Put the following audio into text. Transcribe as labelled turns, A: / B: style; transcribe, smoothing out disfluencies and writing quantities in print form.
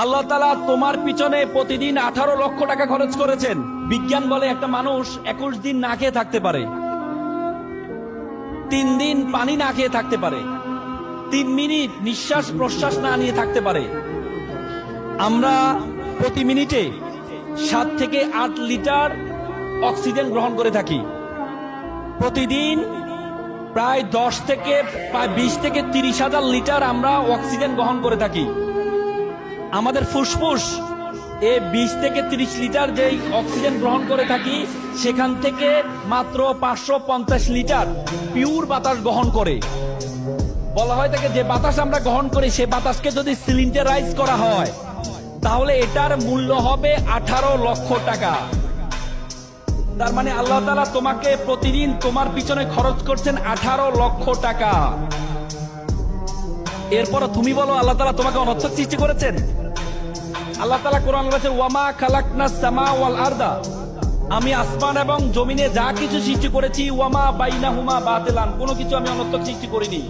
A: আল্লাহ তাআলা তোমার পিছনে প্রতিদিন 18 লক্ষ টাকা খরচ করেছেন। বিজ্ঞান বলে একটা মানুষ 21 দিন না খেয়ে থাকতে পারে, 3 দিন পানি না খেয়ে থাকতে পারে, 3 মিনিট নিঃশ্বাস প্রশ্বাস না নিয়ে থাকতে পারে। আমরা প্রতি মিনিটে 7 থেকে 8 লিটার অক্সিজেন গ্রহণ করে থাকি। প্রতিদিন প্রায় 20 থেকে 30 হাজার লিটার আমরা অক্সিজেন গ্রহণ করে থাকি। আমাদের ফুসফুস 20 থেকে 30 লিটার যেই অক্সিজেন গ্রহণ করে থাকি, সেখান থেকে মাত্র 550 লিটার পিওর বাতাস গ্রহণ করে। বলা হয় থাকে যে বাতাস আমরা গ্রহণ করি, সে বাতাসকে যদি সিলিন্ডারাইজ করা হয় তাহলে এটার মূল্য হবে 18 লক্ষ টাকা। তার মানে আল্লাহ তাআলা তোমাকে প্রতিদিন তোমার পিছনে খরচ করছেন 18 লক্ষ টাকা। এরপর তুমি বলো আল্লাহ তাআলা তোমাকে অনর্থক সৃষ্টি করেছেন? আল্লাহ তাআলা কোরআনে বলেছেন, ওয়ামা খালাকনাস সামা ওয়াল আরদা, আমি আসমান এবং জমিনে যা কিছু সৃষ্টি করেছি, ওয়ামা বাইনাহুমা বাতিলান, কোনো কিছু আমি অনর্থক সৃষ্টি করিনি।